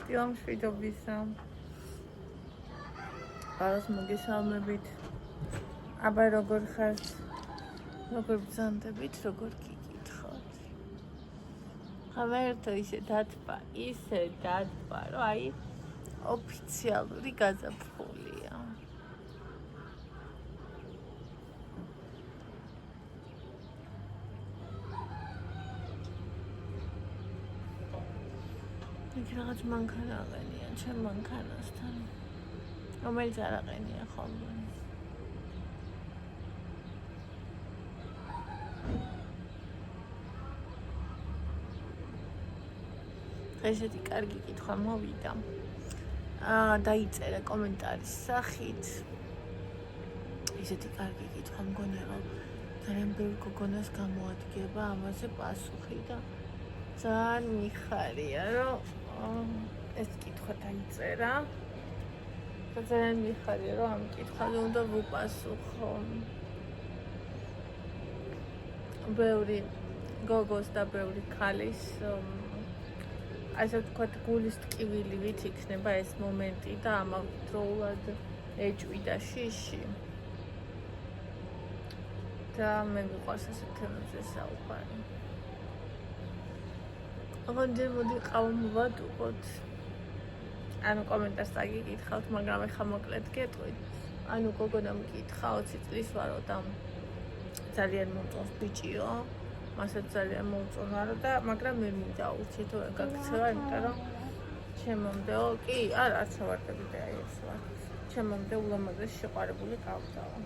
დილამშვიდობისა. Ყველას მოგესალმებით. აბა როგორ ხართ? როგორ ბრძანდებით, როგორ გიკითხოთ? ხავერტო ისე დათბა, რომ აი ოფიციალური გაზაფხულია. იქ რაღაც მანქანა აყენია, ჩემ მანქანასთან. რომელიც არ აყენია ხოლმე. ესეთი კარგი კითხვა მოვიდა. დაიწერა კომენტარის სახით. ესეთი კარგი კითხვა მგონია რომ ძალიან ბევრი გოგონას გამოადგება ამაზე პასუხი და ძალიან მიხარია რომ ეს კითხვა დაიწერა. ძალიან მიხარია რომ ამ კითხვაზე უნდა ვუპასუხო. ბევრი გოგოს და ბევრი ქალის ასე ვთქვათ გულის ტკივილი ვით იქნება ეს მომენტი და ამავდროულად ეჭვი და შიში. და მე მიყვარს ასეთ თემებზე საუბარი. აღანჯერ მოდი ყავმოვატუყოთ. ანუ კომენტარს დაგიკითხავთ, მაგრამ ეხლა მოკლედ გეტყვით. ანუ გოგონა მკითხა 20 წლის ვარო და ძალიან მომწონს ბიჭიო. მასაც ძალიან მომწონარო და მაგრამ მე მინდა ურთიერთობა გაქცევა, იმიტომ რომ ჩემამდეო კი, არც ვარდები და აი ეს ვარ. ჩემამდე ულამაზეს შეყვარებული გავდავა.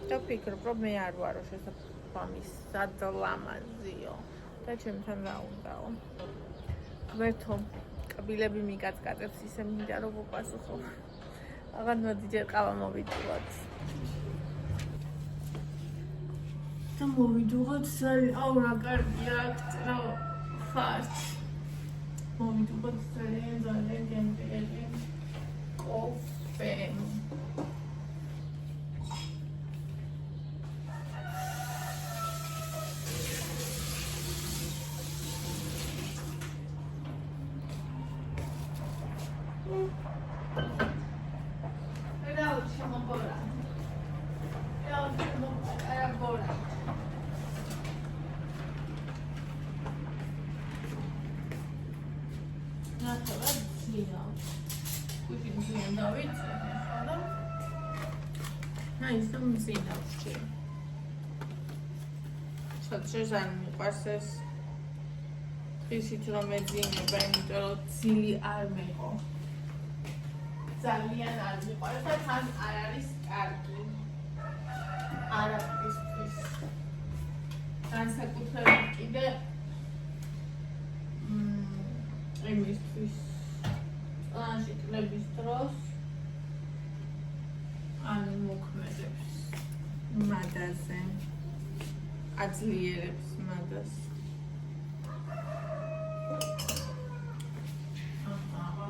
და ფიქრობ, რომ მე არ ვარო შესაბამის სადლამაზიო და ჩემთან რა უნდაო. ღმერთო, კბილები მიგაწკაწებს ისე მინდა რომ ვუპასუხო. აღარ მოდი ჯერ ყავა მოვიდუღოთ. და მოვიდუღოთ აუ რა კარგია რა ხართ. მოვიდუღოთ ძალიან გემრიელი კოფე. Შესაძლოა მიყვარს ეს ისიც რომ ეძინება, იმიტომ რომ ძილი არ მეყო. ძალიან არ მიყვარს და თან არ არის კარგი. არაფრისთვის. განსაკუთრებით კიდე იმისთვის წლანში კლების დროს ანუ მოქმედებს მადაზე. აძლიერებს მადას.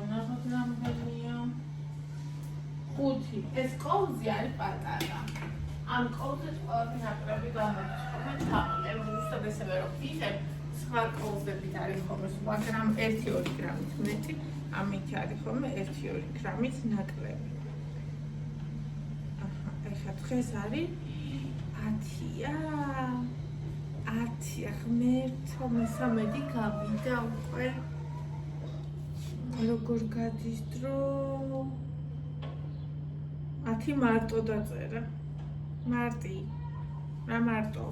ნახოთ რამდენია. 5. ეს კოვზი არის პატარა. ამ კოვზით ყველაფერი ნაკრები გამოდის. ხომ თაყლე, უბრალოდ ესევე რომ ისე სხვა კოვზებით არის ხოლმე, მაგრამ 1-2 გრამით მეტი, ამით არის ხოლმე 1-2 გრამით ნაკლები. ეხლა დღეს არის 10-ია. 10 ღმერთო, მესამედი გავიდა უკვე. როგორ გადის დრო? 10 მარტო დაწერა. მარტი. რა მარტო?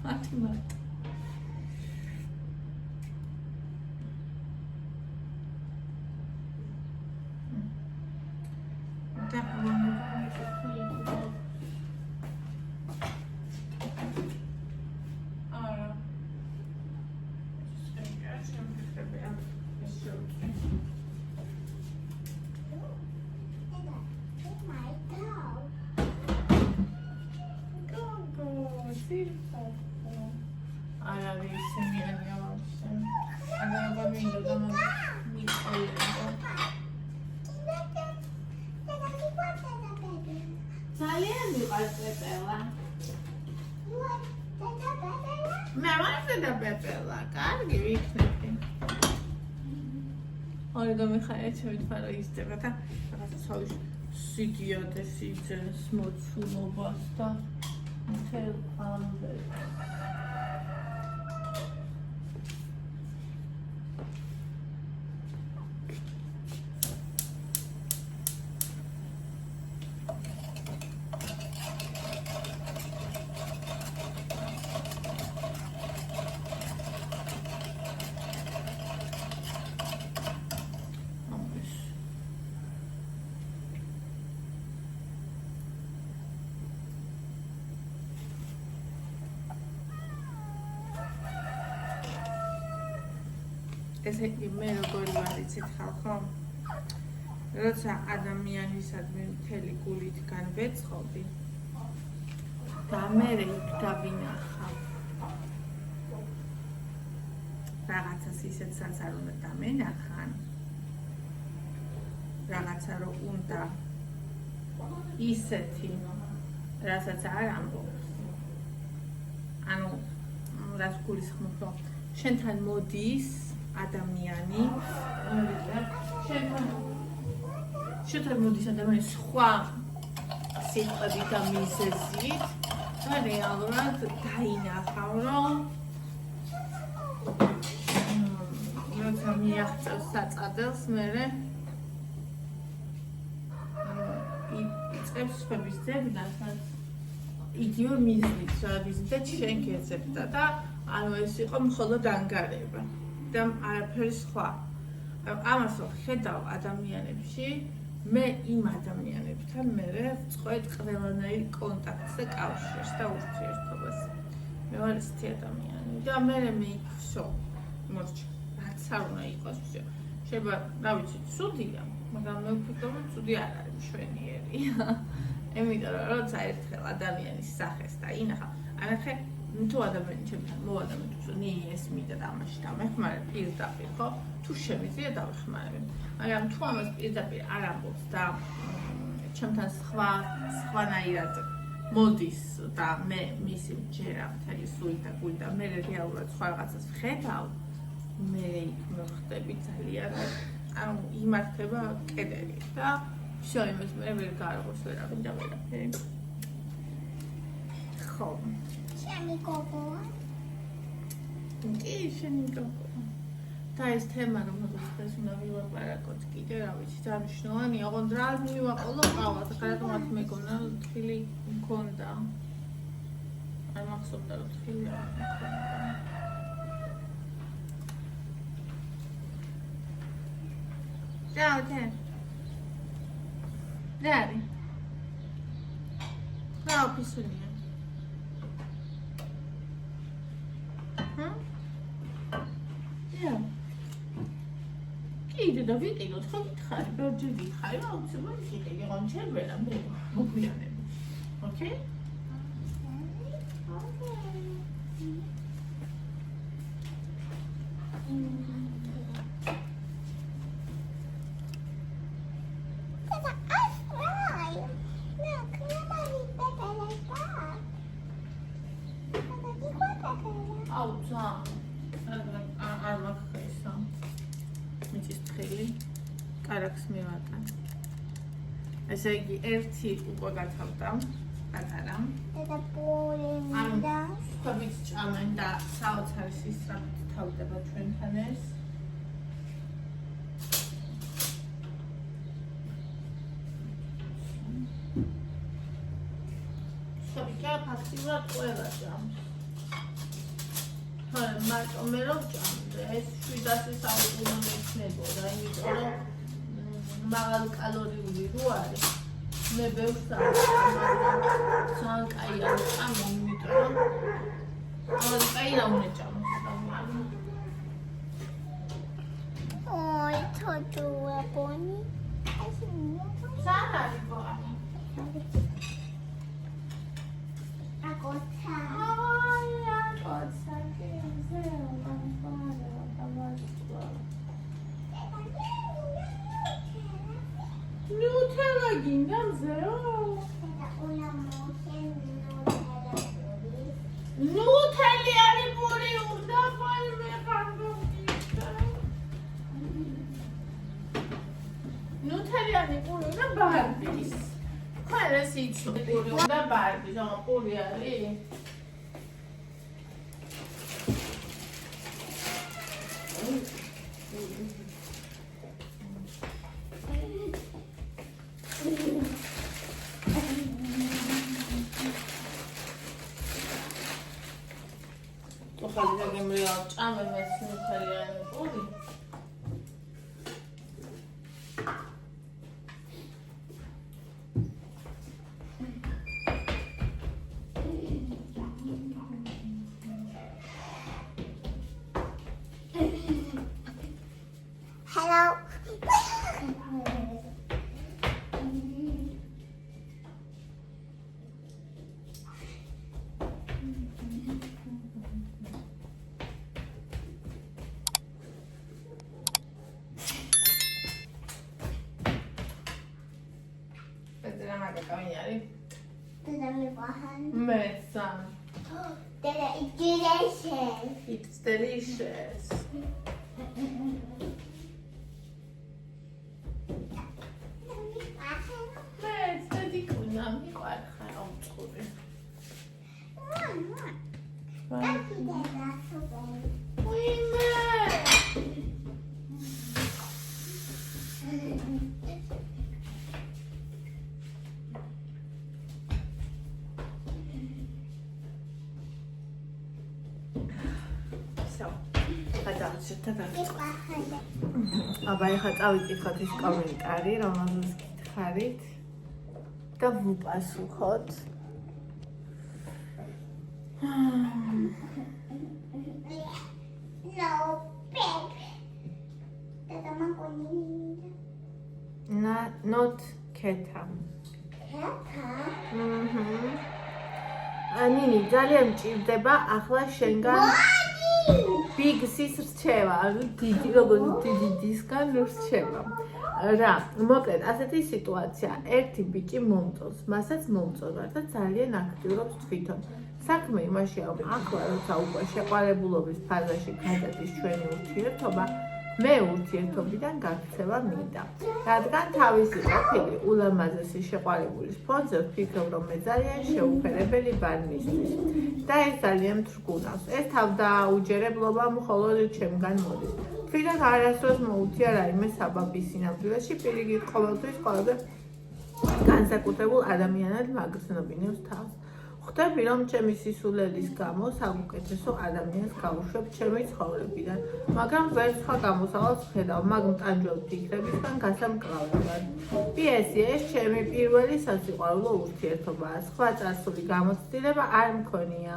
10 მარტო. და ძალიან მიყვარს პეპელა. მე ვარ და პეპელა, კარგი ვიქნები. ორიგამი ხარ ჩემი თქმა რომ ისდება და რაღაცა თავის სიდიადეს იძენს მოცულობას და მთელ ამბებს. ესე იგი მე როგორი ვარ იცით ხალხო? როცა ადამიანისადმი მთელი გულით განვეწყობი და მე იქ დავინახავ რაღაცას ისეთსაც არ უნდა დამენახან რაღაცა რომ უნდა ისეთი რასაც არ ამბობს ანუ რაც გულისხმობ რომ შენთან მოდის ადამიანი შენთან მოდის ადამიანი სხვა სიტყვებით და მიზეზით და რეალურად დაინახავ რომ როცა მიაღწევს საწადელს მერე იწყებს სხვების ძებნასაც იგივე მიზნით ვიზიტად შენ გეძებდა და ანუ ეს იყო მხოლოდ ანგარება და არაფერი სხვა. ამას ხედავ ადამიანებში, მე იმ ადამიანებთან მერე ვწყვეტ ყველანაირ კონტაქტს და კავშირს და ურთიერთობას. მე ვარ ესეთი ადამიანი და მე ვსო, მორჩა, რაც არ უნდა იყოს ვსო. შეიძლება, რა ვიცი, ცუდია, მაგრამ მე ვფიქრობ, რომ ცუდი არ არის მშვენიერი. იმიტომ რომ როცა ერთხელ ადამიანის სახეს დაინახავ, ანახე თუ ადამიანი ჩემთან მოვადა მე თუ ეს მიდა და ამაში დამეხმარებ პირდაპირ ხო თუ შემიძლია დავეხმარებ მაგრამ თუ ამას პირდაპირ არ ამბობს და ჩემთან სხვანაირად მოდის და მე მისი ჯერა მთელი სული და გული და მე რეალურად სხვა რაღაცას ვხედავ მე მოვხდები ძალიან ანუ იმართება კედელი და всё იმას მე ვერ გარღვევს ვერავინ და ვერაფერი ხო შენი გოგოა? კი, შენი გოგოა. და ეს თემა რომელსაც უნდა ვილაპარაკოთ კიდე რა ვიცი, ძალიან მნიშვნელოვანია, ოღონდ რა მივაყოლო ყავა, რატომაც მეგონა თბილი მქონდა. არ მახსოვდა რომ თბილი არ მქონდა. რა არის? რა ოფისურია? კიდე და ვიყიდოთ, ხო გითხარი, ბევრჯერ ვიხარი, რა უცებად ვიყიდი, რომ ჩემ ვერა მე მოგვიანები. ოკეი? კარაქს მივატან. ესე იგი ერთი უკვე გათავდა პატარა. და პოლინდა. ხობიც ჭამენ და საოცარი სისწრაფით თავდება ჩვენთან ეს. ხობიკა ფაქტიურად ყველა ჭამს. თორემ მარტო მე რომ ჭამდე ეს 700 საუკუნე მექნებოდა, იმიტომ რომ მაღალ კალორიული რო არის. მე ბევრს ძალიან კაი არ ჭამო, იმიტომ რომ ძალიან კაი რა უნდა ჭამო. ой, თოთუა პონი. საარი პონი. აკოცა. აი, აკოცა. Nutella gingam zero. Nutella ari puri unda fal me kando. ჩემი პური და ბარბის. ხარ ეს იცი პური და ბარბის, რა პური არის? ხალი გემრიალ ჭამე მესმითარიანი პური. Hello. Mesa. It's delicious. It's dedicuna, mi guarda, un scuri. აბა ეხლა წავიკითხოთ ის კომენტარი, რომელზეც გითხარით და ვუპასუხოთ. Not keta. ანინი ძალიან მჭირდება ახლა შენგან big sis რჩევა, დიდი როგორც დიდი დისგან რჩევა. რა, მოკლედ ასეთი სიტუაცია, ერთი ბიჭი მომწონს, მასაც მომწონდა და ძალიან აქტიურობს თვითონ. საქმე იმაშია, რომ ახლა როცა უკვე შეყვარებულობის ფაზაში გადადის ჩვენი ურთიერთობა, მე ურთიერთობიდან გაქცევა მინდა. რადგან თავისი ყოფილი ულამაზესი შეყვარებულის ფონზე ვფიქრობ, რომ მე ძალიან შეუფერებელი ვარ მისთვის და ეს ძალიან მთრგუნავს. ეს თავდაუჯერებლობა მხოლოდ ჩემგან მოდის. თვითონ არასდროს მოუწია რაიმე საბაბის სინამდვილეში, პირიქით ყოველთვის ყველაზე განსაკუთრებულ ადამიანად მაგრძნობინებს თავს. ხვდები, რომ ჩემი სისულელის გამო საუკეთესო ადამიანს გავუშვებ ჩემი ცხოვრებიდან, მაგრამ ვერ სხვა გამოსავალს ვხედავ, მაგ მტანჯვალ ფიქრებისგან გასამკლავებად. PS-ი ეს ჩემი პირველი სასიყვარულო ურთიერთობაა, სხვა წარსული გამოცდილება არ მქონია.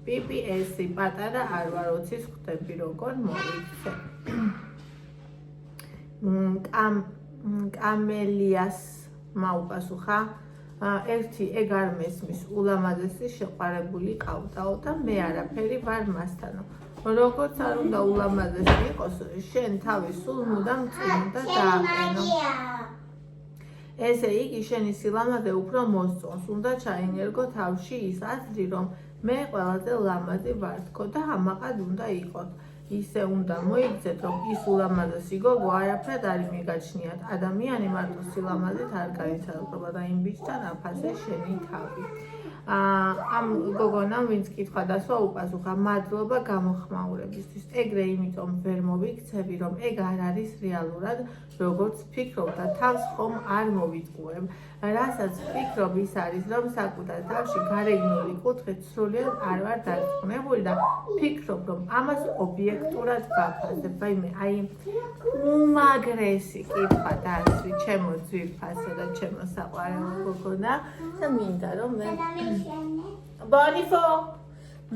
PPS-ი პატარა არ ვარ, ოცის ხვდები როგორ მოვიქცე. კამელიას მაუპასუხა. ერთი ეგ არ მესმის, ულამაზესი შეყვარებული ყავდაო და მე არაფერი ვარ მასთანო. როგორც არ უნდა ულამაზესი იყოს, შენ თავის სულ მუდამ წინ და დააყენო. ესე იგი შენი სილამაზე უფრო მოსწონს, უნდა ჩაენერგო თავში ის აზრი, რომ მე ყველაზე ლამაზი ვარ თქო და ამაყად უნდა იყოთ. ისე უნდა მოიქცეთ, რომ ის ულამაზესი გოგო არაფრად არ მიგაჩნიათ. ადამიანი მარტო სილამაზით არ გაიცალება და იმ ბიჭთან აფასე შენი თავი. ამ გოგონამ ვინც კითხვა დასვა უპასუხა, მადლობა გამოხმაურებისთვის. ეგრე იმიტომ ვერ მოვიქცევი, რომ ეგ არ არის რეალურად, როგორც ფიქრობ და თავს ხომ არ მოვიტყუებ. რასაც ვფიქრობ, ის არის, რომ საკუთარ თავში გარეგნული კუთხით სრულიად არ ვარ დარწმუნებული და ვფიქრობ, რომ ამას ობიექტურად ვაფასებ. აი უმაგრესი კითხვა დასვი, ჩემო ძვირფასო და ჩემო საყვარელო გოგონა და მინდა რომ ბონიფო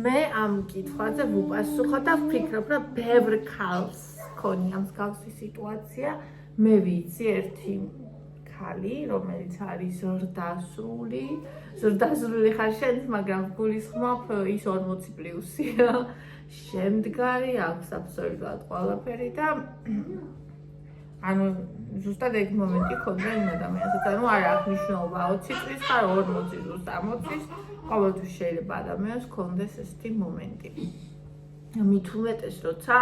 მე ამ კითხვაზე ვუპასუხო და ვფიქრობ, რომ ბევრ ქალს ქონია მსგავსი სიტუაცია. მე ვიცი ერთი ქალი, რომელიც არის ზრდასრული ხარ შენც, მაგრამ გულისხმობ ის 40 პლუსია. შემდგარი აქვს აბსოლუტურად ყველაფერი და ანუ ზუსტად ეგ მომენტი ქონდა იმ ადამიანსაც, ანუ არ აქვს მნიშვნელობა 20 წლის ხარ 40 ზუსტ 60-ის, ყოველთვის შეიძლება ადამიანს ქონდეს ესეთი მომენტი. მით უმეტეს როცა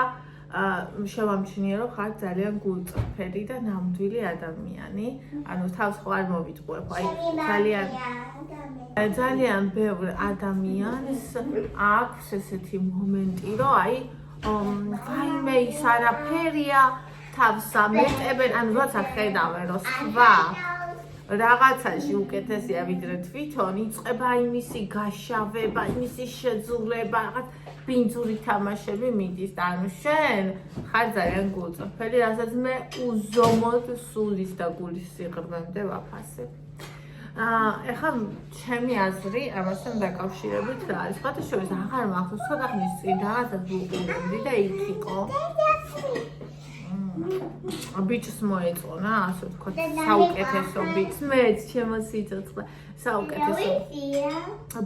შევამჩნიე რომ ხარ ძალიან გულწრფელი და ნამდვილი ადამიანი. ანუ თავს ხო არ მოვიტყუებ, აი ძალიან ბევრ ადამიანს აქვს ესეთი მომენტი, რომ აი ვაიმე ის არაფერია, თავს ამეტებენ, ანუ როცა ხედავენ რომ სხვა რაღაცაში უკეთესია ვიდრე თვითონ, იწყება იმისი გაშავება, იმისი შეძულება, რაღაც ბინძური თამაშები მიდის და ანუ შენ ხარ ძალიან გულწრფელი, რასაც მე უზომოდ სულის და გულის სიღრმემდე ვაფასებ. ეხლა ჩემი აზრი ამასთან დაკავშირებით რა არის? სხვადასხვა აღარ მახსოვს, ცოტა ხნის წინ რაღაცა ვუყურებდი და იქ იყო ბიჭს მოეწონა, ასე ვთქვათ, საუკეთესო ბიჭს, მეც ჩემო სიცოცხლე, საუკეთესო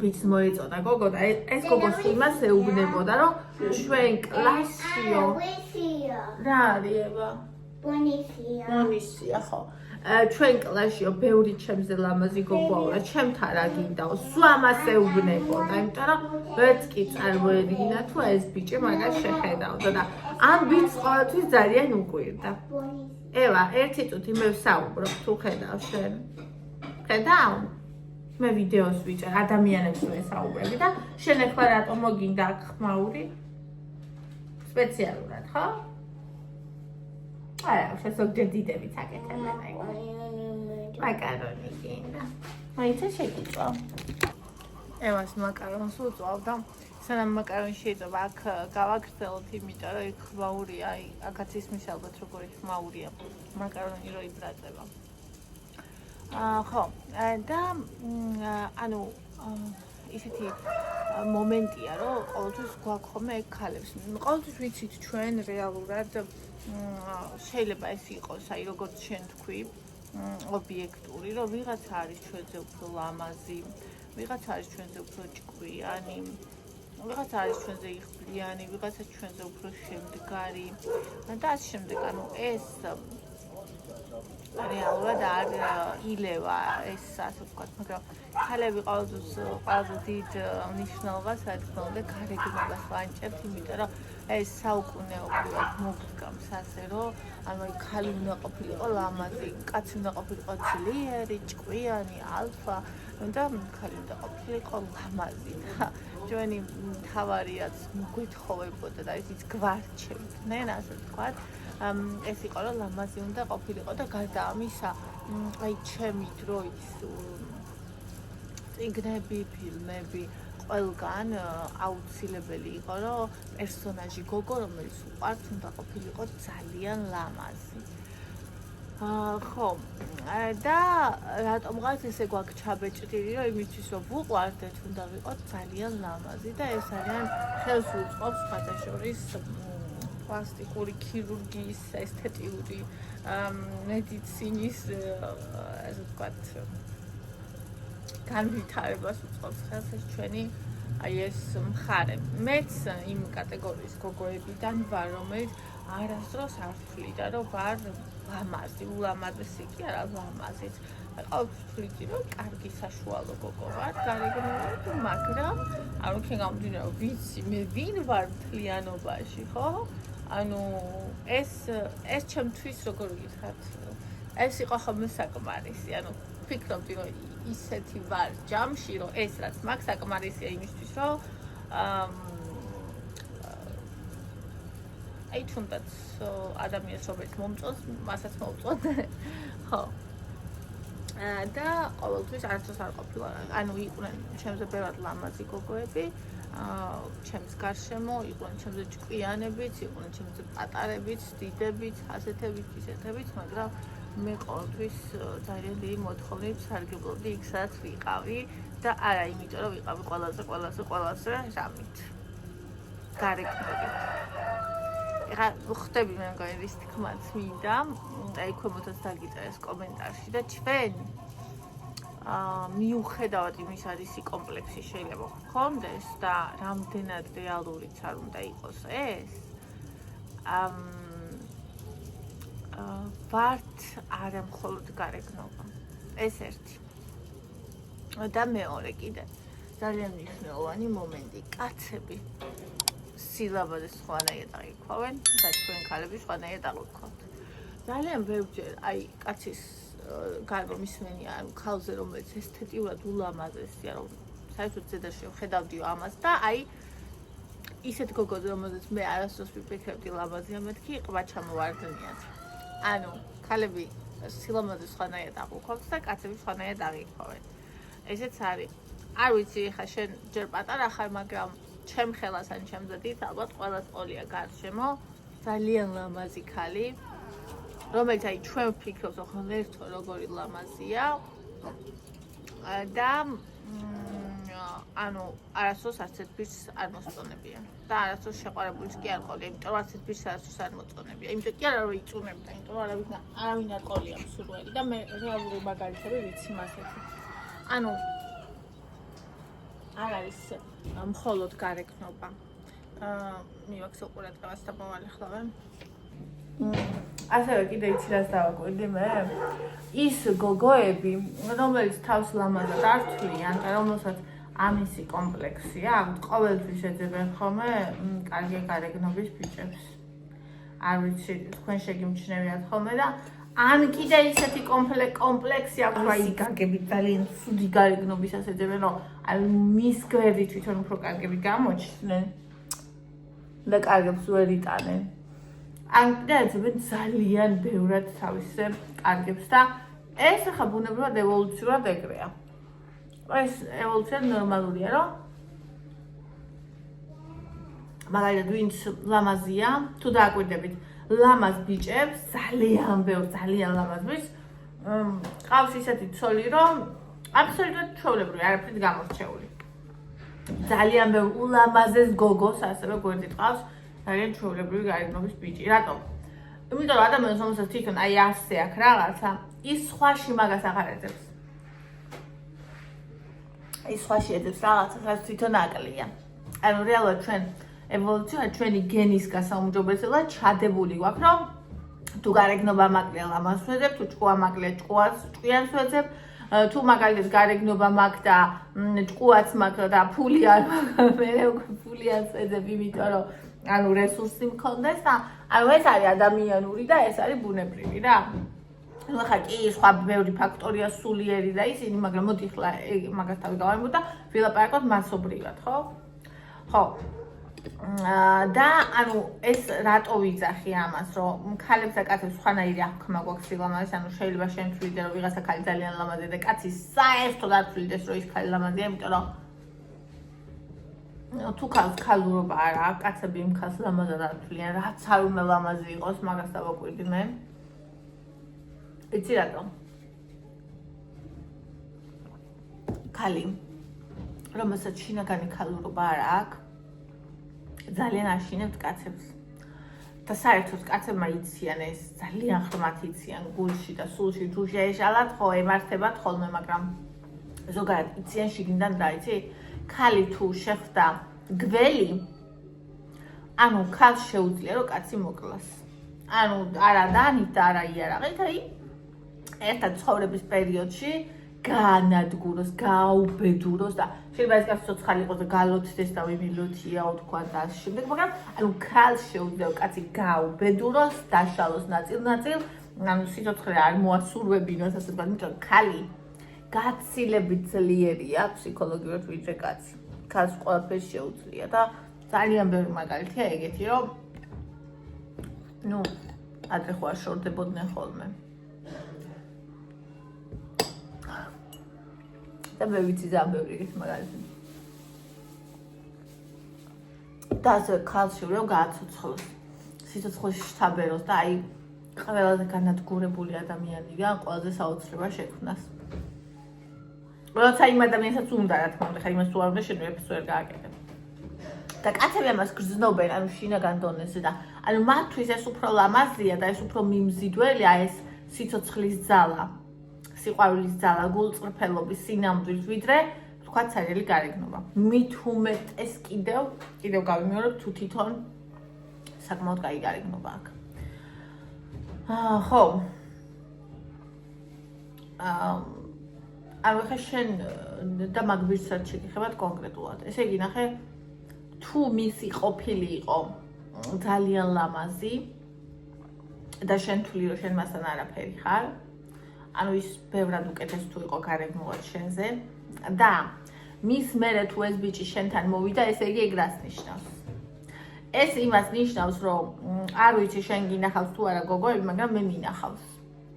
ბიჭს მოეწონა გოგო და ეს გოგოს იმას ეუბნებოდა, რომ ჩვენ კლასშიო რა არის ება? ბონისია, ხო. ჩვენ კლასშიო ბევრი ჩემზე ლამაზი გოგოაო და ჩემთან რა გინდაო, სულ ამას ეუბნებოდა, იმიტომ რომ ვერც კი წარმოედგინა თუ ეს ბიჭი მაგას შეხედავდა და ამ ბიჭს ყოველთვის ძალიან უყვირდა. ევა, ერთი წუთი მე ვსაუბრობ, თუ ხედავ შენ. ხედავ? მე ვიდეოს ვიჭერ, ადამიანებს ვესაუბრები და შენ ახლა რატომ მოგინდა აქ ხმაური? სპეციალურად, ხო? არა, ზოგჯერ დიდებიც აკეთებენ ეგ. მაკარონი გინდა. მაინც შეგიწვა. ევას მაკარონს უწვავ და სანამ მაკარონი შეიძლება აქ გავაგრძელოთ, იმიტომ რომ იქ ხმაურია, აი, აქაც ისმის ალბათ როგორი ხმაურია მაკარონი რო იბრადება. ხო, და ანუ ისეთი მომენტია, რომ ყოველთვის გვაქვს ხოლმე ეგ ქალებს. ყოველთვის ვიცით ჩვენ რეალურად შეიძლება ეს იყოს, აი როგორც შენ თქვი, ობიექტური, რომ ვიღაცა არის ჩვენზე უფრო ლამაზი, ვიღაცა არის ჩვენზე უფრო ჭკვიანი, ვიღაცა არის ჩვენზე იღბლიანი, ვიღაცა ჩვენზე უფრო შემდგარი და ასე შემდეგ. ანუ ეს რეალურად არ ილევა ეს ასე ვთქვათ, მაგრამ ქალები ყოველთვის ყველაზე დიდ მნიშვნელობას აძლევენ და გარეგნობას ვანიჭებთ, იმიტომ რომ ეს საუკუნეობრივად მოგდგამს ასე, რომ ანუ ქალი უნდა ყოფილიყო ლამაზი, კაცი უნდა ყოფილიყო ძლიერი, ჭკვიანი, ალფა და ქალი უნდა ყოფილიყო ლამაზი და ჩვენი თავარიაც მოგვითხოვებოდა და ისიც გვარჩევდნენ, ასე ვთქვათ. ეს იყო რომ ლამაზი უნდა ყოფილიყო და გარდა ამისა, აი ჩემი დროის წიგნები, ფილმები, ყველგან აუცილებელი იყო, რომ პერსონაჟი გოგო, რომელიც უყვართ, უნდა ყოფილიყო ძალიან ლამაზი. ხო, და რატომღაც ესე გვაქვს ჩაბეჭდილი, რომ იმისთვის რომ ვუყვარდეთ, უნდა ვიყოთ ძალიან ლამაზი და ეს არიან ხელს უწყობს სხვადასხვის პლასტიკური ქირურგიის, ესთეტიური მედიცინის, ასე ვთქვათ, განვითარებას უწყობს ხელს ეს ჩვენი აი ეს მხარე. მეც იმ კატეგორიის გოგოებიდან ვარ, რომელიც არასდროს არ ვთვლიდა, რომ ვარ ლამაზი, ულამაზესი კი არა, ლამაზიც. ყოველთვის ვთვლიდი, რომ კარგი საშუალო გოგო ვარ, გარეგნულად, მაგრამ ანუ იქიდან გამომდინარე, ვიცი მე ვინ ვარ მთლიანობაში, ხო? ანუ ეს ჩემთვის როგორ ვიგითხრათ, ეს იყო ხოლმე საკმარისი, ანუ ვფიქრობდი, რომ ისეთი ვარ ჯამში, რომ ეს რაც მაქვს საკმარისია იმისთვის, რომ აი თუნდაც ადამიანს რომელიც მომწონს, მასაც მოვწონთ. ხო. და ყოველთვის არასდროს არ ყოფილა, ანუ იყვნენ ჩემზე ბევრად ლამაზი გოგოები, ჩემს გარშემო, იყვნენ ჩემზე ჭკვიანებიც, იყვნენ ჩემზე პატარებიც, დიდებიც, ასეთებიც, ისეთებიც, მაგრამ მე ყოველთვის ძალიან დიდი მოთხოვნით სარგებლობდი იქ, სადაც ვიყავი და არა იმიტომ, რომ ვიყავი ყველაზე რამით. გარეგნობით. ეხლა ხვდები მე მგონი რის თქმაც მინდა, აი ქვემოთაც დაგიწერეს კომენტარში და ჩვენ მიუხედავად იმისა, რისი კომპლექსი შეიძლება გქონდეს და რამდენად რეალურიც არ უნდა იყოს ეს, ვართ არა მხოლოდ გარეგნობა. ეს ერთი. და მეორე კიდე ძალიან მნიშვნელოვანი მომენტი, კაცები სილამაზეს სხვანაირად აღიქვავენ და ჩვენ ქალები სხვანაირად აღვიქვავთ. ძალიან ბევრჯერ აი კაცის გარკვეულ მისმენია ანუ ქალზე რომელიც ესთეტიურად ულამაზესია რომ საერთოდ ზედაში ვხედავდიო ამას და აი ისეთ გოგოზე რომელზეც მე არასდროს ვიფიქრებდი ლამაზია მეთქი ყვა ჩამოვარდნიათ. ანუ ქალები სილამაზეს სხვანაირად აღვიქვავთ და კაცები სხვანაირად აღიქვავენ. ესეც არის. არ ვიცი ხა შენ ჯერ პატარა ხარ მაგრამ ჩემ ხელას ან ჩემზე დიდ ალბათ ყველას ყოლია გარშემო ძალიან ლამაზი ქალი რომელიც აი ჩვენ ვფიქრობთ ხო ერთო როგორი ლამაზია და ანუ არასდროს არც ერთ ბიჭს არ მოსწონებია და არასდროს შეყვარებულიც კი არ ყოლია იმიტომ რომ არც ერთ ბიჭს არასდროს არ მოწონებია იმიტომ კი არა რომ იწუნებდა იმიტომ რომ არავინ არ ყოლია მსურველი და მე რეალური მაგალითები ვიცი მასეთი ანუ არ არის მხოლოდ გარეგნობა მივაქცევ ყურადღებას და მოვალეხლავენ ასევე კიდე იცი რას დავაკვირდი მე ის გოგოები რომელიც თავს ლამაზად არ თვლიან და რომელსაც ამისი კომპლექსი აქვს ყოველთვის ეძებენ ხოლმე კარგი გარეგნობის ბიჭებს არ ვიცი თქვენ შეგიმჩნევიათ ხოლმე და ან კიდე ისეთი კომპლექსი აქვს აი კარგები ძალიან ცუდი გარეგნობისას ეძებენ რომ აი მის გვერდით თვითონ უფრო კარგები გამოჩნდნენ და კარგებს ვერ იტანენ ან კიდე ეძებენ ძალიან ბევრად თავისზე კარგებს და ეს ახლა ბუნებრივად ევოლუციურად ეგრეა ეს ევოლუცია ნორმალურია რომ მაგალითად ვინც ლამაზია თუ დააკვირდებით ლამაზ ბიჭებს ძალიან ბევრ ძალიან ლამაზ ბიჭს ყავს ისეთი ცოლი რომ აბსოლუტურად ჩვეულებრივი არაფრით გამორჩეული ძალიან ბევრ ულამაზეს გოგოს ასევე გვერდით ყავს ძალიან ჩვეულებრივი გარეგნობის ბიჭი რატომ იმიტომ რომ ადამიანს რომელსაც თვითონ აი ასე აქვს რაღაცა ის სხვაში მაგას აღარ ეძებს ის სხვაში ეძებს რაღაცას რაც თვითონ აკლია ანუ რეალურად ჩვენ ევოლუცია ჩვენი გენის გასაუმჯობესებლად ჩადებული გვაქვს რომ თუ გარეგნობა მაკლია ლამაზს ვეძებ თუ ჭკუა მაკლია ჭკვიანს ვეძებ თუ მაგალითად გარეგნობა მაქვს და ჭკუაც მაქვს და ფული არ მაქვს მე ფულიანს ვეძებ იმიტომ რომ ანუ რესურსი მქონდეს და ანუ ეს არის ადამიანური და ეს არის ბუნებრივი რა ну ხა კი სხვა ბევრი ფაქტორია სულიერი და ისინი მაგრამ მოდი ხლა მაგას თავი გავამბობ და ვილაპარაკოთ მასობრივად ხო ხო და ანუ ეს რატო ვიძახი ამას რომ ქალებს და კაცებს სხვანაირი აღქმა გვაქვს სილამაზეს ანუ შეიძლება შემთვლიდე რომ ვიღაცა ქალი ძალიან ლამაზია და კაცი საერთოდ არ თვლიდეს რომ ის ქალი ლამაზია იმიტომ რომ თუ ქალურობა არ აქვს კაცები იმ ქალს ლამაზად არ თვლიან რაც არ უნდა ლამაზი იყოს მაგას დავაკვირდი მე იცი რატომ ქალი რომელსაც შინაგანი ქალურობა არ აქვს ძალიან აშინებთ კაცებს და საერთოდ კაცებმა იციან ეს ძალიან ხმათ იციან გულში და სულში თუ შეეშალათ ხო ემართებათ ხოლმე მაგრამ ზოგადად იციან შიგნიდან და იცი ქალი თუ შეხვდა გველი ანუ ქალს შეუძლია რომ კაცი მოკლას ანუ არა დანით და არა იარაღით აი ერთად ცხოვრების პერიოდში განადგუროს, გაუბედუროს და შეიძლება ეს კაცი ცოცხალი იყოს და გალოცდეს და ვიმილოთიაო თქვა და ამ შემდეგ, მაგრამ ანუ ქალს შეუძლია კაცი გაუბედუროს, დაშალოს ნაწილ-ნაწილ, ანუ სიცოცხლე არ მოასურვებინოს, ასე ვთქვათ, იმიტომ ქალი გაცილებით ძლიერია ფსიქოლოგიურად ვიდრე კაცი. ქალს ყველაფერს შეუძლია და ძალიან ბევრი მაგალითია ეგეთი, რომ ნუ ადრე ხო არ შორდებოდნენ ხოლმე. და მე ვიცი ძალიან ბევრი ეგეთი მაგალითი. და ასე ქალს შეუძლია გააცოცხლოს, სიცოცხლეში შთაბეროს და აი ყველაზე განადგურებული ადამიანიდან ყველაზე საოცრება შექმნას. როცა იმ ადამიანსაც უნდა რა თქმა უნდა, ხა იმას თუ არ უნდა შენვებს ვერ გააკეთებ. და კაცები ამას გრძნობენ, ანუ შინაგან დონეზე და ანუ მათთვის ეს უფრო ლამაზია და ეს უფრო მიმზიდველია ეს სიცოცხლის ძალა, სიყვარულის ძალა, გულწრფელობის, სინამდვილის ვიდრე თქვა ცარიელი გარეგნობა. მით უმეტეს კიდევ გავიმეორებ თუ თვითონ საკმაოდ კაი გარეგნობა აქვს. ხო. ანუ ხა შენ და მაგ ბიჭსაც შეგეხებათ კონკრეტულად. ესე იგი, ნახე, თუ მისი ყოფილი იყო ძალიან ლამაზი და შენ თვლი რომ შენ მასთან არაფერი ხარ, ანუ ის ბევრად უკეთეს თუ იყო გარეგნულად შენზე და მის მერე თუ ეს ბიჭი შენთან მოვიდა, ესე იგი ეგ რას ნიშნავს? ეს იმას ნიშნავს, რომ არ ვიცი შენ გინახავს თუ არა გოგოები, მაგრამ მე მინახავს.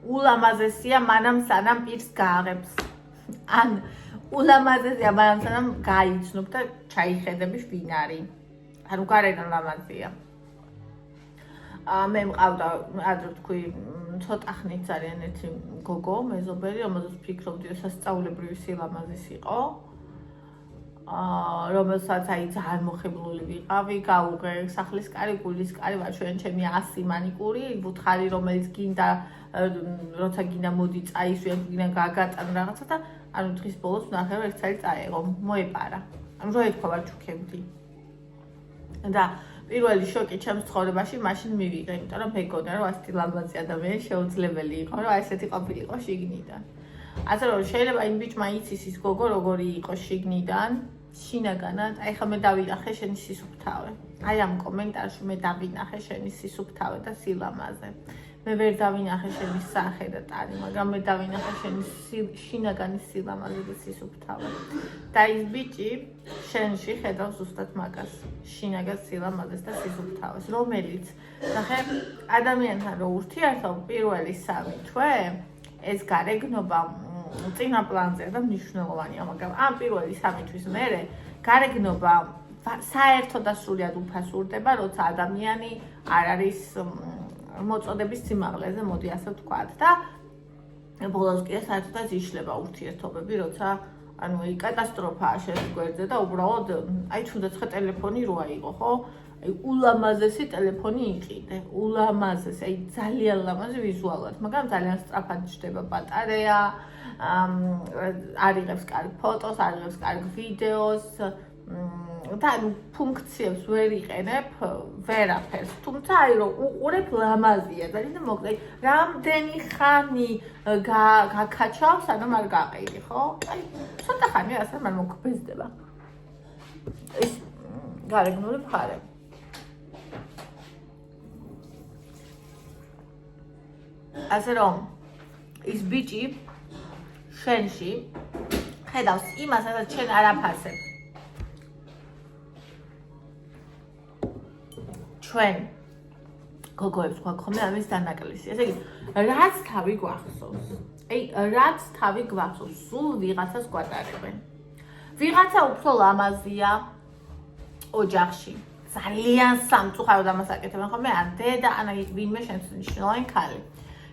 ულამაზესია მანამ სანამ პირს გააღებს. ან ულამაზესია მანამ სანამ გაიცნობ და ჩაიხედები ვინ არის. ანუ გარეგან ლამაზია. მე მყავდა ადრე თქვი ცოტა ხნით ძალიან ერთი გოგო, მეზობელი, რომელსაც ვფიქრობდი, რომ სასწაულებრივი სილამაზის იყო. რომელსაც აი ძალიან მოხიბლული ვიყავი, გაუღე სახლის კარი, გულის კარი, ვაჩვენ ჩემი 100 მანიკური, ვუთხარი რომელიც გინდა როცა გინდა მოდი წაისვიან, გინდა გააგატან რაღაცა და ანუ დღის ბოლოს ვნახე რომ ერთსარი წაეღო, მოეპარა. ანუ რო ეთქვა ვარ ჩუქებდი. და პირველი შოკი ჩემს ცხოვრებაში მაშინ მივიღე, იმიტომ რომ მეგონა რომ ასეთი ლამაზი ადამიანი შეუძლებელი იყო, რომ ესეთი ყოფილიყო შიგნიდან. ასე რომ შეიძლება იმ ბიჭმა იცის ის გოგო როგორი იყო შიგნიდან, შინაგანად, აი ხა მე დავინახე შენი სისუფთავე. აი ამ კომენტარში მე დავინახე შენი სისუფთავე და სილამაზე. მე ვერ დავინახე შენი სახე და ტანი, მაგრამ მე დავინახე შენი შინაგანი სილამაზე და სისუფთავე. და ის ბიჭი შენში ხედავს ზუსტად მაგას, შინაგან სილამაზეს და სისუფთავეს, რომელიც ნახე ადამიანთან რო ურთიერთობ პირველი 3 თვე ეს გარეგნობა წინა პლანზე და მნიშვნელოვანია, მაგრამ ამ პირველი 3 თვის მერე გარეგნობა საერთოდ და სრულად უფასურდება, როცა ადამიანი არ არის მოწოდების სიმაღლეზე, მოდი ასე ვთქვათ და ბოლოს კი საერთოდაც იშლება ურთიერთობები, როცა ანუ აი კატასტროფაა შენ გვერდზე და უბრალოდ აი თუნდაც ხა ტელეფონი როა იყო, ხო? აი ულამაზესი ტელეფონი იყიდე, ულამაზესი, აი ძალიან ლამაზი ვიზუალურად, მაგრამ ძალიან სწრაფად ჯდება ბატარეა, არ იღებს კარგ ფოტოს, არ იღებს კარგ ვიდეოს და ანუ ფუნქციებს ვერ იყენებ ვერაფერს. თუმცა აი რომ უყურებ ლამაზია და დიდი მოკლე რამდენი ხანი გაკაჩავ, სანამ არ გაყიდი, ხო? აი ცოტა ხანი ასე მან მოგბეზდება. ეს გარეგნული მხარე. ასე რომ ის ბიჭი შენში ხედავს იმას, სადაც შენ არ აფასებ. ჩვენ გოგოებს გვაქვს ხოლმე ამის დანაკლისი. ესე იგი, რაც თავი გვახსოვს. აი, რაც თავი გვახსოვს, სულ ვიღაცას გვატარებენ. ვიღაცა უფრო ლამაზია ოჯახში. ძალიან სამწუხაროდ ამას აკეთებენ ხოლმე ან დედა, ან ვინმე შენს მნიშვნელოვანი ქალი.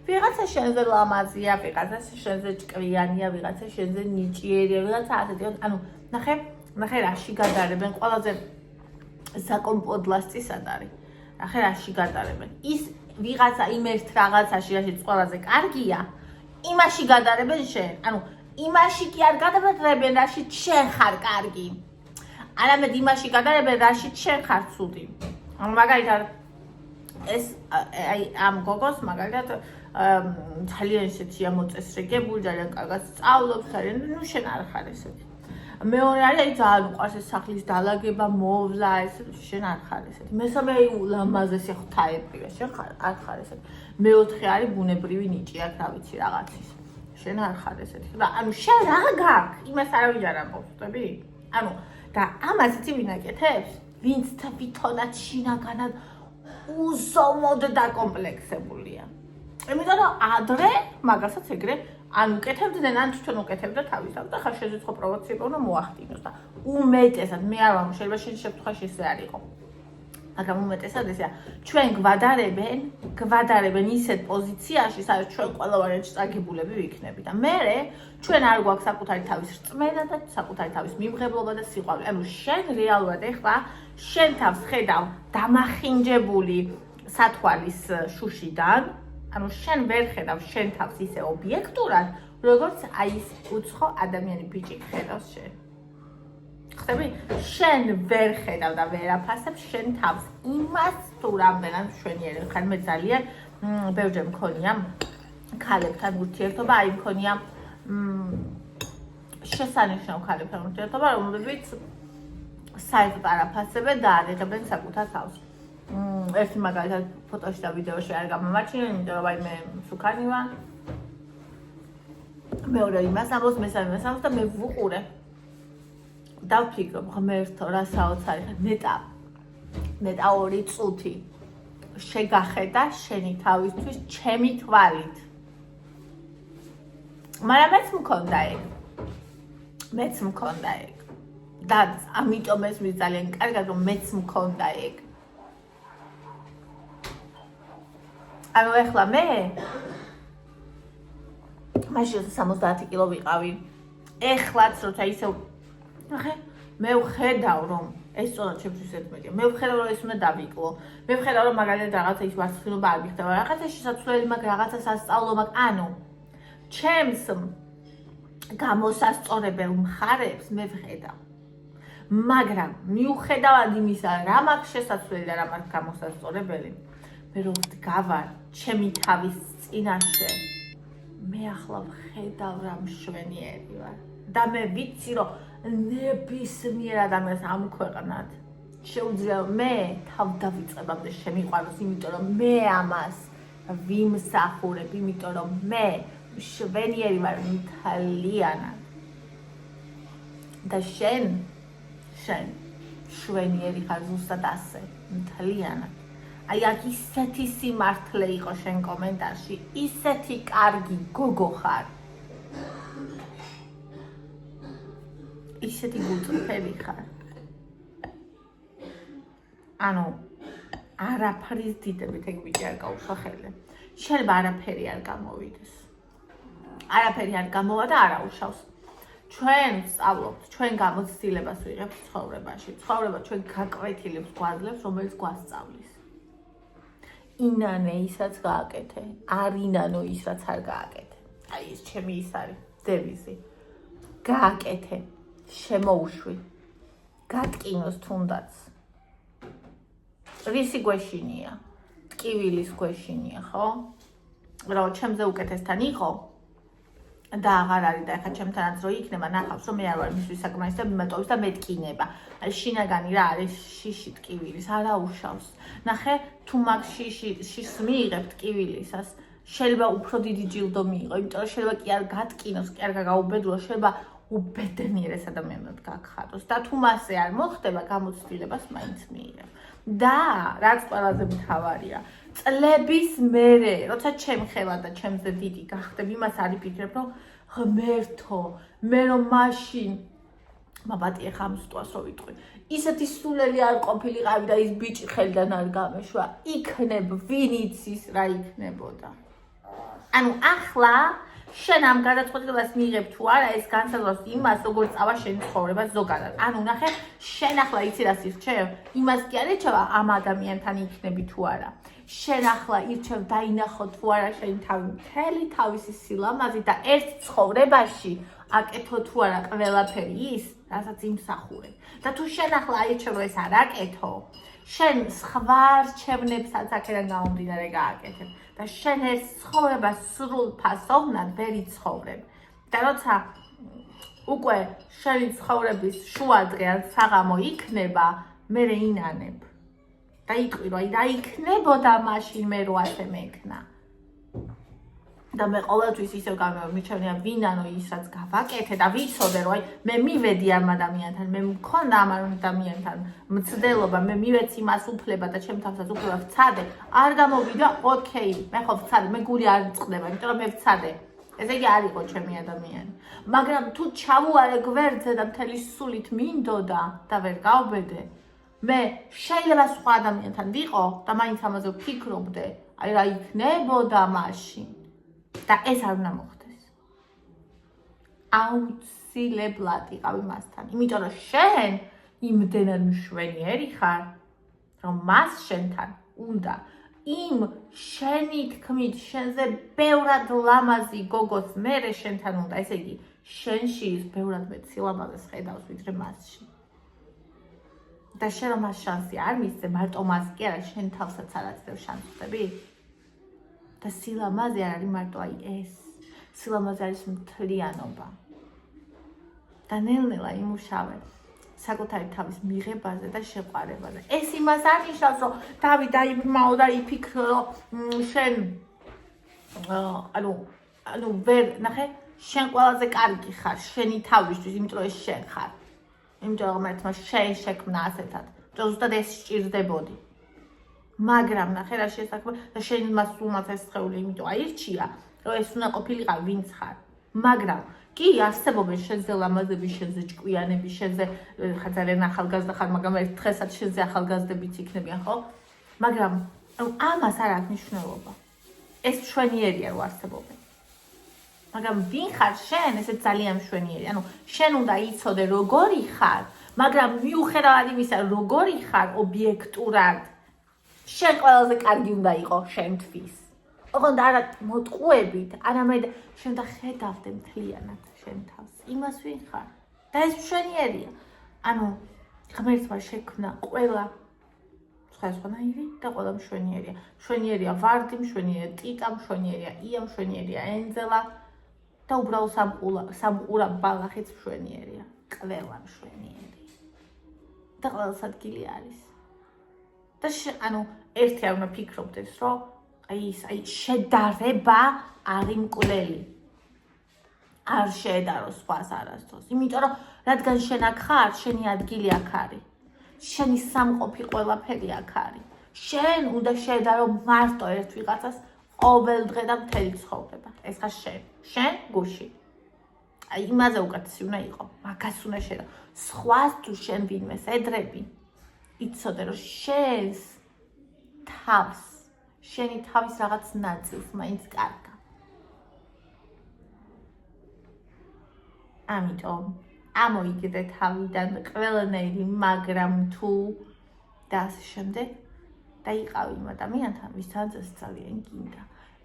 ვიღაცა შენზე ლამაზია, ვიღაცა შენზე ჭკვიანია, ვიღაცა შენზე ნიჭიერია, ვიღაცა ასეთი. ანუ ნახე რაში გადარებენ ყველაზე საკომპოდლასტი სად არის. ნახე რაში გადარებენ. ის ვიღაცა იმ ერთ რაღაცაში, რაშიც ყველაზე კარგია, იმაში გადარებენ შენ. ანუ იმაში კი არ გადარებენ, რაშიც შენ ხარ კარგი. არამედ იმაში გადარებენ, რაშიც შენ ხარ ცუდი. ანუ მაგალითად ეს აი ამ გოგოს მაგალითად ძალიან ისეთია მოწესრიგებული, ძალიან კარგად სწავლობს, ძალიან ნუ შენ არ ხარ ესეთი. მეორე არის აი ძალიან უყვარს ეს სახლის დალაგება, მოვლა, ეს შენ არ ხარ ესეთი. მესამე აი ულამაზესი ღვთაებრივია, შენ არ ხარ ესეთი. მეოთხე არის ბუნებრივი ნიჭი, აქ რა ვიცი რაღაცის. შენ არ ხარ ესეთი. და ანუ შენ რა გაქვს? იმას არავინ არ ამბობს, ხტები? ანუ და ამას იცი ვინ აკეთებს? ვინც თვითონაც შინაგანად უზომოდ დაკომპლექსებულია. იმიტომ რომ ადრე მაგასაც ეგრე ან უკეთებდნენ, ან თვითონ უკეთებდა თავისთავად და ხარ შეძეცხო პროვოციებო უნდა მოახდინოს და უმეტესად მე არ ვამბობ, შეიძლება შენ შემთხვევაში ესე არ იყო. მაგრამ უმეტესად ესეა, ჩვენ გვადარებენ ისეთ პოზიციაში, სადაც ჩვენ ყველა ვარიანტში წაგებულები ვიქნები და მე ჩვენ არ გვაქვს საკუთარი თავის რწმენა და საკუთარი თავის მიმღებლობა და სიყვარული. ანუ შენ რეალურად ეხლა შენ თავს ხედავ დამახინჯებული სათვალის შუშიდან, ანუ შენ ვერ ხედავ შენ თავს ისე ობიექტურად, როგორც აი ეს უცხო ადამიანი ბიჭი ხედავს შენ. ხტები? შენ ვერ ხედავ და ვერ აფასებ შენ თავს იმას თუ რამდენად მშვენიერი ხარ. მე ძალიან ბევრჯერ მქონია ქალებთან ურთიერთობა, აი მქონია შესანიშნავ ქალებთან ურთიერთობა, რომლებიც საერთოდ არ აფასებენ და არ იღებენ საკუთარ თავს. ერთი მაგალითად ფოტოში და ვიდეოში არ გამომაჩნია, იმიტომ რომ მე მსუქანი ვარ. მეორე იმას ამბობს, მესამე იმას ამბობს და მე ვუყურე. დავფიქრობ, ღმერთო, რა საოცარი ხარ, ნეტა 2 წუთი შეგახედა შენი თავისთვის ჩემი თვალით. მაგრამ მეც მქონდა ეგ. და ამიტომ ეს მის ძალიან კარგად რომ მეც მქონდა ეგ. ანუ ეხლა მე მაშინ 70 კილო ვიყავი. ეხლაც როცა ისევ ნახე, მე ვხედავ რომ ეს სწორად ჩემთვის ეთმედია. მე ვხედავ რომ ეს უნდა დავიკლო. მე ვხედავ რომ მაგალითად რაღაცა ის ვარცხილობა არ მიხდება. რაღაცა შესაძლებელი მაგ რაღაცა სასწავლო მაგ ანუ ჩემს გამოსასწორებელ მხარებს მე ვხედავ. მაგრამ მიუხედავად იმისა რა მაქვს შესაძლებელი და რა მაქვს გამოსასწორებელი, მე რო ვდგავარ ჩემი თავის წინაშე, მე ახლა ვხედავ რა მშვენიერი ვარ. და მე ვიცი რომ ნებისმიერ ადამიანს ამ ქვეყნად შეუძლია მე თავ დავიწყებამდე შემიყვანოს, იმიტომ რომ მე ამას ვიმსახურებ, იმიტომ რომ მე მშვენიერი ვარ მთლიანად. და შენ მშვენიერი ხარ ზუსტად ასე, მთლიანად. აი აქ ისეთი სიმართლე იყო შენ კომენტარში, ისეთი კარგი გოგო ხარ. ისეთი გულწრფელი ხარ. ანუ არაფრის დიდებით ეგ ბიჭი არ გაუშვა ხელზე. შეიძლება არაფერი არ გამოვიდეს. არაფერი არ გამოვა და არ აუშავს. ჩვენ ვსწავლობთ, ჩვენ გამოცდილებას ვიღებთ ცხოვრებაში. ცხოვრება ჩვენ გაკვეთილებს გვაძლევს, რომელიც გვასწავლის. ინანე ისაც გააკეთე, არ ინანო ის რაც არ გააკეთე. აი ეს ჩემი ის არის დევიზი. გააკეთე, შემოუშვი, გატკინოს თუნდაც. რისი გვეშინია? ტკივილის გვეშინია, ხო? რომ ჩემზე უკეთესთან იყო და აღარ არის და ახლა ჩემთანაც რო იქნება, ნახავს რომ მე არ ვარ მისთვის საკმარის და მიმატოვის და მეტკინება. აი შინაგანი რა არის შიში ტკივილის, არ აუშავს. ნახე, თუ მაგ შიშს მიიღებ ტკივილისას, შეიძლება უფრო დიდი ჯილდო მიიღო, იმიტომ რომ შეიძლება კი არ გატკინოს, კი არ გაგაუბედროს, შეიძლება უბედნიერეს ადამიანად გაგხატოს და თუ მასე არ მოხდება, გამოცდილებას მაინც მიიღებ. და რაც ყველაზე მთავარია, წლების მერე, როცა ჩემხელა და ჩემზე დიდი გახდებ, იმას არ იფიქრებ, რომ ღმერთო, მე რომ მაშინ მაბატი ახლა ამ სიტყვას რო ვიტყვი, ისეთი სულელი არ ყოფილიყავი და ის ბიჭი ხელიდან არ გამეშვა, იქნებ ვინ იცის რა იქნებოდა. ანუ ახლა შენ ამ გადაწყვეტილებას მიიღებ თუ არა, ეს განსაზღვრავს იმას, როგორ წავა შენი ცხოვრება ზოგადად. ანუ ნახე, შენ ახლა იცი რა სირჩევ? იმას კი არ ირჩევა ამ ადამიანთან იქნები თუ არა. შენ ახლა ირჩევ დაინახო თუ არა შენი თავი მთელი თავისი სილამაზით და ერთ ცხოვრებაში აკეთო თუ არა ყველაფერი ის, რასაც იმსახურებ. და თუ შენ ახლა აირჩევ ეს არ აკეთო, შენ სხვა რჩევნებსაც აქედან გამომდინარე გააკეთებ. და შენ ეს ცხოვრება სრულ ფასოვნად ვერ იცხოვრებ. და როცა უკვე შენი ცხოვრების შუადღე ან საღამო იქნება, მე ინანებ. და იტყვი რომ აი რა იქნებოდა მაშინ მე რო ასე მეკნა. და მე ყოველთვის ისევ გამომიჩენია ვინანო ის რაც გავაკეთე და ვიცოდე რომ აი მე მივედი ამ ადამიანთან, მე მქონდა ამ ადამიანთან მცდელობა, მე მივეცი მას უფლება და ჩემ თავსაც უფლება ვცადე, არ გამოვიდა, ოკეი, მე ხო ვცადე, მე გული არ წყდება, იმიტომ რომ მე ვცადე. ესე იგი არ იყო ჩემი ადამიანი. მაგრამ თუ ჩავუარე გვერდზე და მთელი სულით მინდოდა და ვერ გავბედე, მე შეიძლება სხვა ადამიანთან ვიყო და მაინც ამაზე ვფიქრობდე, აი რა იქნებოდა მაშინ. და ეს არ უნდა მოხდეს. აუცილებლად იყავი მასთან, იმიტომ რომ შენ იმდენად მშვენიერი ხარ, რომ მას შენთან უნდა იმ შენი თქმით შენზე ბევრად ლამაზი გოგოს მერე შენთან უნდა, ესე იგი შენში ის ბევრად მეტ სილამაზეს ხედავს ვიდრე მასში. და შენ რომ მას შანსი არ მისცე, მარტო მას კი არა, შენ თავსაც არ აცდებ შანსები. და სილამაზე არ არის მარტო აი ეს. სილამაზე არის მთლიანობა. და ნელ-ნელა იმუშავე. საკუთარი თავის მიღებაზე და შეყვარებაზე. ეს იმას არ ნიშნავს, რომ თავი დაიბრმაო და იფიქრო, რომ შენ ანუ ვერ ნახე, შენ ყველაზე კარგი ხარ, შენი თავისთვის, იმიტომ რომ ეს შენ ხარ. იმიტომ რომ ერთმა შენ შექმნა ასეთად, რომ ზუსტად ეს სჭირდებოდი. მაგრამ ნახე რა შესაძლოა და შენ მას უმაც ეს სხეული იმიტომ აირჩია, რომ ეს უნდა ყოფილიყარ ვინც ხარ. მაგრამ კი არსებობენ შენზე ლამაზები, შენზე ჭკვიანები, შენზე ხა ძალიან ახალგაზრდა ხარ, მაგრამ ერთ დღესაც შენზე ახალგაზრდებიც იქნებიან, ხო? მაგრამ ამას არ აქვს მნიშვნელობა. ეს მშვენიერია რომ არსებობენ. მაგრამ ვინ ხარ შენ, ესე ძალიან მშვენიერი. ანუ შენ უნდა იცოდე როგორი ხარ, მაგრამ მიუხედავად იმისა, როგორი ხარ ობიექტურად, შენ ყველაზე კარგი უნდა იყოს შენთვის. ოღონდ არა მოტყუებით, არამედ შენ და ხედავდე მთლიანად შენ თავს. იმას ვინ ხარ? და ეს მშვენიერია. ანუ ღმერთმა შექმნა ყველა სხვადასხვანაირი და ყველა მშვენიერია. მშვენიერია ვარდი, მშვენიერია ტიტა, მშვენიერია ია, მშვენიერია ენძელა და უბრალოდ სამყურა ბალახიც მშვენიერია. ყველა მშვენიერი. და ყველა ადგილი არის. და ანუ ერთი არ უნდა ფიქრობდეს, რომ აი შედარება არ იმკვლელი. არ შედარო სხვას არასდროს. იმიტომ რომ რადგან შენ აქ ხარ, შენი ადგილი აქ არის. შენი სამყოფი ყველაფერი აქ არის. შენ უნდა შედარო მარტო ერთ ვიღაცას ყოველ დღე და მთელი ცხოვრება. ეს ხარ შენ. შენ გუში. აი იმაზე უკეთესი უნდა იყო. მაგას უნდა შედარო. სხვას თუ შენ ვინმეს ედრები, იცოდე რომ შენს თავს, შენი თავის რაღაც ნაწილს მაინც კარგა. ამიტომ ამოიგდე თავიდან ყველანაირი მაგრამ თუ და ასე შემდეგ და იყავი იმ ადამიანთან, ვისაც ძალიან გინდა.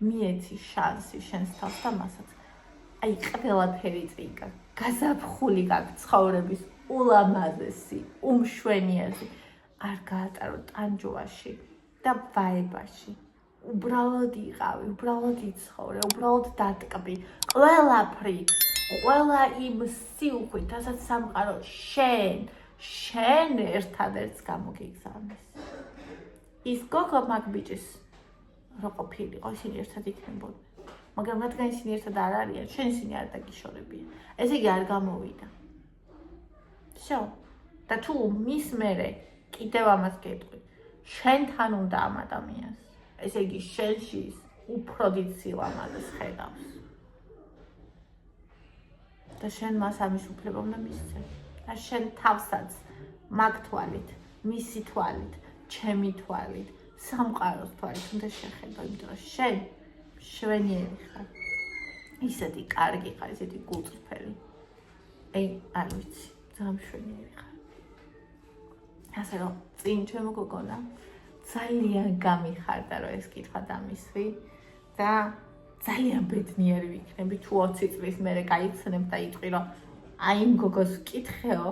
მიეცი შანსი შენს თავს და მასაც. აი ყველაფერი წიკა, გაზაფხული გაქვს ცხოვრების ულამაზესი, უმშვენიერი. არ გაატარო ტანჯვაში და ვაებაში. უბრალოდ იყავი, უბრალოდ იცხოვრე, უბრალოდ დატკბი. ყველაფრით, ყველა იმ სიუხვით, რასაც სამყარო შენ ერთადერთს გამოგიგზავნის. ის გოგო მაგ ბიჭის რო ყოფილიყო, ისინი ერთად იქნებოდნენ. მაგრამ რადგან ისინი ერთად არ არიან, შენ ისინი არ დაგიშორებიან. ესე იგი არ გამოვიდა. всё. და თუ მის მერე კიდევ ამას გეტყვი. შენთან უნდა ამ ადამიანს. ესე იგი შენში უფრო დიდ სილამაზეს ხედავს. და შენ მას ამის უფლება უნდა მისცე. და შენ თავსაც მაგ თვალით, მისი თვალით, ჩემი თვალით, სამყაროს თვალით უნდა შეხედო, იმიტომ რომ შენ მშვენიერი ხარ. ისეთი კარგი ხარ, ისეთი გულწრფელი. აი, არ ვიცი, ძალიან მშვენიერი ხარ. ასე რომ წინ ჩემო გოგონა ძალიან გამიხარდა რომ ეს კითხვა დამისვი და ძალიან ბედნიერი ვიქნები თუ 20 წლის მერე გაიცნებ და იტყვი რომ აი იმ გოგოს ვკითხეო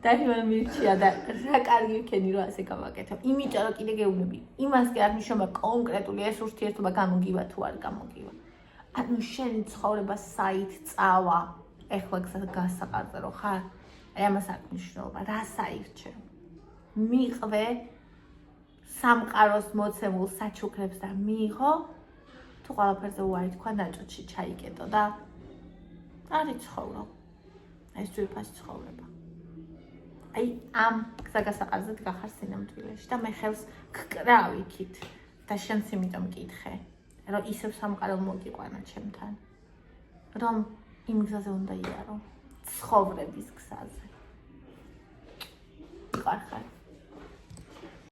და იმან მირჩია და რა კარგი ვქენი რომ ასე გავაკეთო. იმიტომ რომ კიდე გეუბნები იმას კი არ ნიშნობა კონკრეტული ეს ურთიერთობა გამოგივა თუ არ გამოგივა. ანუ შენი ცხოვრება საით წავა ეხლა გასაყარზე რომ ხარ აი ამას არ ნიშნობა რა საირჩე. მიყვე სამყაროს მოცემულ საჩუქრებს და მიიღო თუ ყველაფერზე უარი თქვა ნაჭუჭი ჩაიკეტო და არ იცხოვრო. ეს ძვირფასი ცხოვრება. აი ამ გზაგასაყარზე გახარ სინამდვილეში და მე ხელს გკრავ იქით და შენც იმიტომ მკითხე რომ ისევ სამყარო მოგიყვანა ჩემთან რომ იმ გზაზე უნდა იარო ცხოვრების გზაზე. Qarxar.